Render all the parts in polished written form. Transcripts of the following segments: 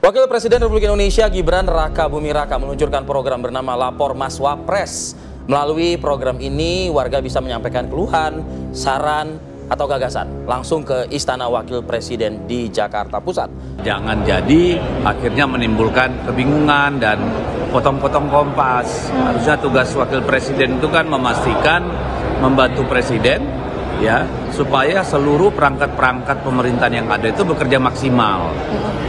Wakil Presiden Republik Indonesia Gibran Raka Buming Raka meluncurkan program bernama Lapor Mas Wapres. Melalui program ini, warga bisa menyampaikan keluhan, saran, atau gagasan langsung ke Istana Wakil Presiden di Jakarta Pusat. Jangan jadi akhirnya menimbulkan kebingungan dan potong-potong kompas. Harusnya tugas Wakil Presiden itu kan memastikan membantu Presiden, ya, supaya seluruh perangkat-perangkat pemerintahan yang ada itu bekerja maksimal.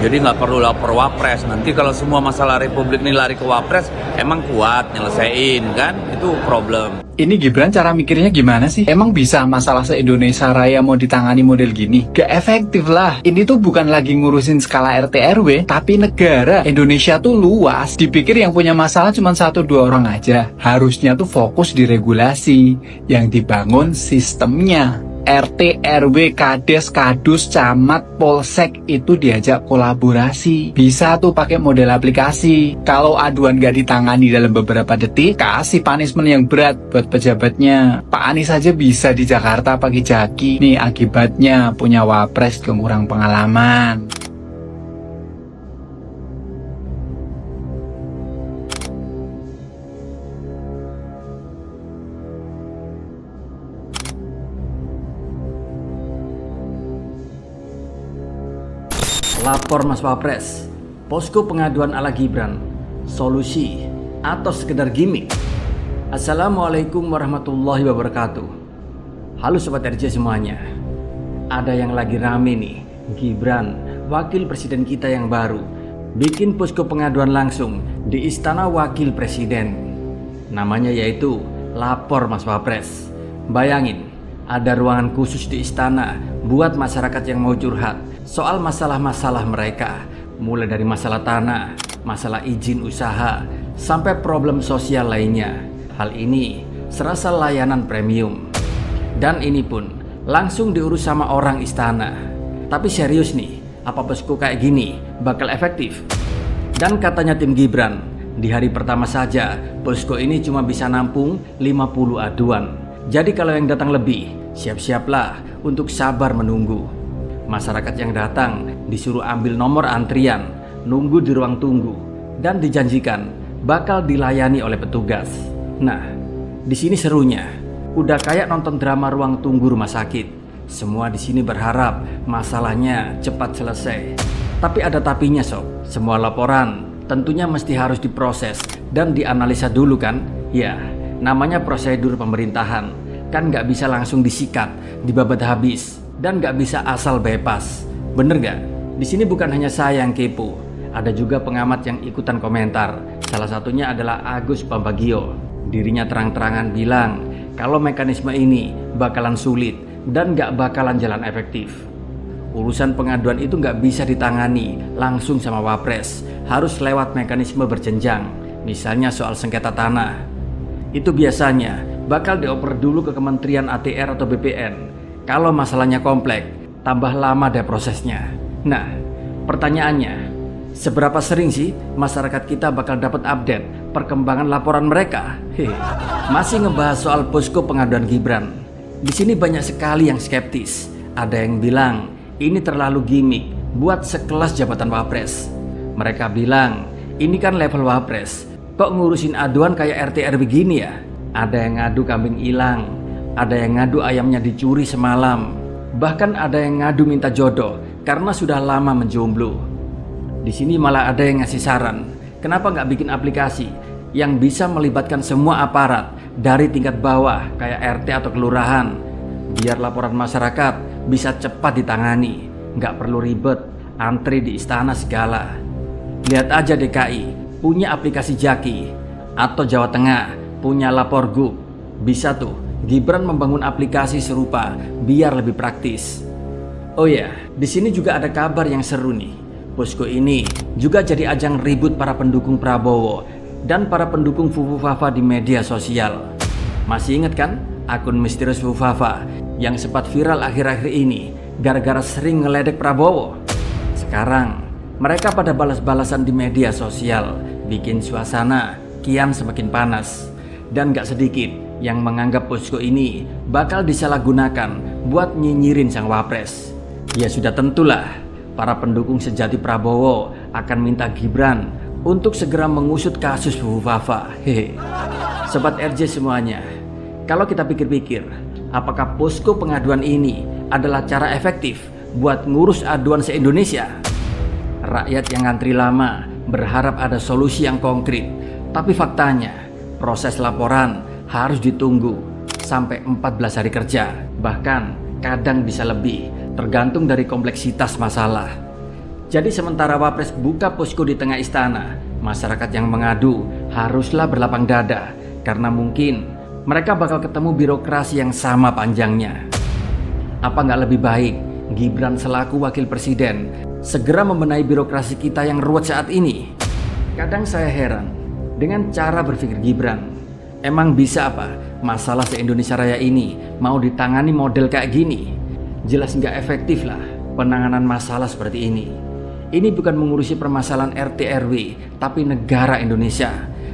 Jadi nggak perlu lapor Wapres. Nanti kalau semua masalah Republik ini lari ke Wapres, emang kuat nyelesain kan? Itu problem. Ini Gibran cara mikirnya gimana sih? Emang bisa masalah se-Indonesia Raya mau ditangani model gini? Gak efektif lah. Ini tuh bukan lagi ngurusin skala RT RW, tapi negara. Indonesia tuh luas. Dipikir yang punya masalah cuma 1-2 orang aja. Harusnya tuh fokus di regulasi. Yang dibangun sistemnya. RT, RW, Kades, Kadus, Camat, Polsek itu diajak kolaborasi. Bisa tuh pakai model aplikasi. Kalau aduan gak ditangani dalam beberapa detik, kasih punishment yang berat buat pejabatnya. Pak Anies aja bisa di Jakarta pakai jaki. Nih akibatnya punya wapres kurang pengalaman. Lapor Mas Wapres, posko pengaduan ala Gibran, solusi atau sekedar gimmick? Assalamualaikum warahmatullahi wabarakatuh. Halo Sobat RJ semuanya. Ada yang lagi rame nih, Gibran, wakil presiden kita yang baru, bikin posko pengaduan langsung di Istana Wakil Presiden. Namanya yaitu Lapor Mas Wapres. Bayangin, ada ruangan khusus di istana buat masyarakat yang mau curhat soal masalah-masalah mereka, mulai dari masalah tanah, masalah izin usaha, sampai problem sosial lainnya. Hal ini serasa layanan premium. Dan ini pun langsung diurus sama orang istana. Tapi serius nih, apa posko kayak gini bakal efektif? Dan katanya tim Gibran, di hari pertama saja posko ini cuma bisa nampung 50 aduan. Jadi kalau yang datang lebih, siap-siaplah untuk sabar menunggu. Masyarakat yang datang disuruh ambil nomor antrian, nunggu di ruang tunggu, dan dijanjikan bakal dilayani oleh petugas. Nah, di sini serunya, udah kayak nonton drama ruang tunggu rumah sakit. Semua di sini berharap masalahnya cepat selesai. Tapi ada tapinya sob, semua laporan tentunya mesti harus diproses dan dianalisa dulu kan? Ya, namanya prosedur pemerintahan, kan nggak bisa langsung disikat, dibabat habis. Dan gak bisa asal bebas. Bener gak? Di sini bukan hanya saya yang kepo, ada juga pengamat yang ikutan komentar. Salah satunya adalah Agus Pambagio. Dirinya terang-terangan bilang kalau mekanisme ini bakalan sulit dan gak bakalan jalan efektif. Urusan pengaduan itu gak bisa ditangani langsung sama Wapres, harus lewat mekanisme berjenjang. Misalnya soal sengketa tanah, itu biasanya bakal dioper dulu ke Kementerian ATR atau BPN. Kalau masalahnya kompleks, tambah lama deh prosesnya. Nah, pertanyaannya, seberapa sering sih masyarakat kita bakal dapat update perkembangan laporan mereka? Masih ngebahas soal posko pengaduan Gibran. Di sini banyak sekali yang skeptis. Ada yang bilang ini terlalu gimmick buat sekelas jabatan Wapres. Mereka bilang ini kan level Wapres, kok ngurusin aduan kayak RT RW gini ya? Ada yang ngadu kambing hilang, ada yang ngadu ayamnya dicuri semalam. Bahkan ada yang ngadu minta jodoh karena sudah lama menjomblo. Di sini malah ada yang ngasih saran, kenapa nggak bikin aplikasi yang bisa melibatkan semua aparat dari tingkat bawah kayak RT atau kelurahan, biar laporan masyarakat bisa cepat ditangani, nggak perlu ribet antri di istana segala. Lihat aja DKI punya aplikasi Jaki, atau Jawa Tengah punya Lapor Gub. Bisa tuh Gibran membangun aplikasi serupa biar lebih praktis. Oh ya, di sini juga ada kabar yang seru nih. Posko ini juga jadi ajang ribut para pendukung Prabowo dan para pendukung Fufufafa di media sosial. Masih ingat kan akun misterius Fufufafa yang sempat viral akhir-akhir ini gara-gara sering ngeledek Prabowo? Sekarang mereka pada balas-balasan di media sosial, bikin suasana kian semakin panas. Dan gak sedikit yang menganggap posko ini bakal disalahgunakan buat nyinyirin sang Wapres. Ya sudah tentulah, para pendukung sejati Prabowo akan minta Gibran untuk segera mengusut kasus Bu Fafa. Hehe. Sobat RJ semuanya, kalau kita pikir-pikir, apakah posko pengaduan ini adalah cara efektif buat ngurus aduan se-Indonesia? Rakyat yang ngantri lama berharap ada solusi yang konkret, tapi faktanya proses laporan harus ditunggu sampai 14 hari kerja, bahkan kadang bisa lebih, tergantung dari kompleksitas masalah. Jadi sementara Wapres buka posko di tengah istana, masyarakat yang mengadu haruslah berlapang dada, karena mungkin mereka bakal ketemu birokrasi yang sama panjangnya. Apa nggak lebih baik Gibran selaku wakil presiden segera membenahi birokrasi kita yang ruwet saat ini? Kadang saya heran dengan cara berpikir Gibran. Emang bisa apa masalah se-Indonesia Raya ini mau ditangani model kayak gini? Jelas nggak efektif lah penanganan masalah seperti ini. Ini bukan mengurusi permasalahan RT RW, tapi negara Indonesia.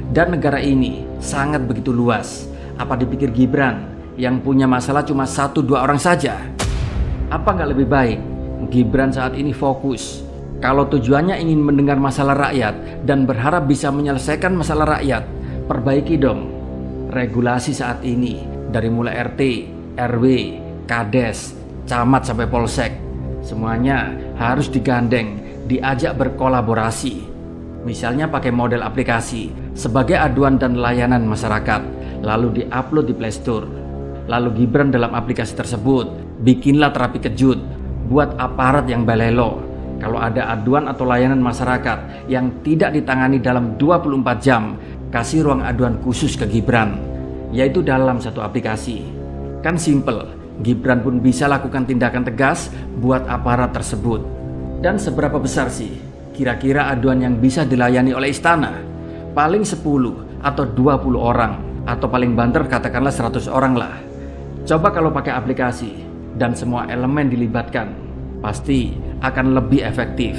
Dan negara ini sangat begitu luas. Apa dipikir Gibran yang punya masalah cuma 1-2 orang saja? Apa nggak lebih baik Gibran saat ini fokus, kalau tujuannya ingin mendengar masalah rakyat dan berharap bisa menyelesaikan masalah rakyat, perbaiki dong regulasi saat ini dari mulai RT, RW, Kades, camat sampai polsek. Semuanya harus digandeng, diajak berkolaborasi. Misalnya pakai model aplikasi sebagai aduan dan layanan masyarakat, lalu diupload di Play Store. Lalu Gibran dalam aplikasi tersebut bikinlah terapi kejut buat aparat yang balelo. Kalau ada aduan atau layanan masyarakat yang tidak ditangani dalam 24 jam, kasih ruang aduan khusus ke Gibran, yaitu dalam satu aplikasi. Kan simple, Gibran pun bisa lakukan tindakan tegas buat aparat tersebut. Dan seberapa besar sih kira-kira aduan yang bisa dilayani oleh istana? Paling 10 atau 20 orang, atau paling banter katakanlah 100 orang lah. Coba kalau pakai aplikasi dan semua elemen dilibatkan, pasti akan lebih efektif.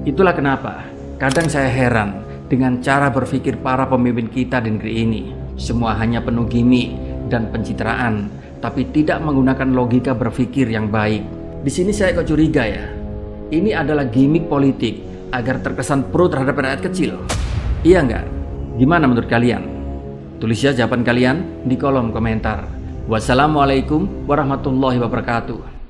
Itulah kenapa kadang saya heran dengan cara berpikir para pemimpin kita di negeri ini. Semua hanya penuh gimmick dan pencitraan, tapi tidak menggunakan logika berpikir yang baik. Di sini saya kok curiga ya, ini adalah gimmick politik agar terkesan pro terhadap rakyat kecil. Iya nggak? Gimana menurut kalian? Tulis ya jawaban kalian di kolom komentar. Wassalamualaikum warahmatullahi wabarakatuh.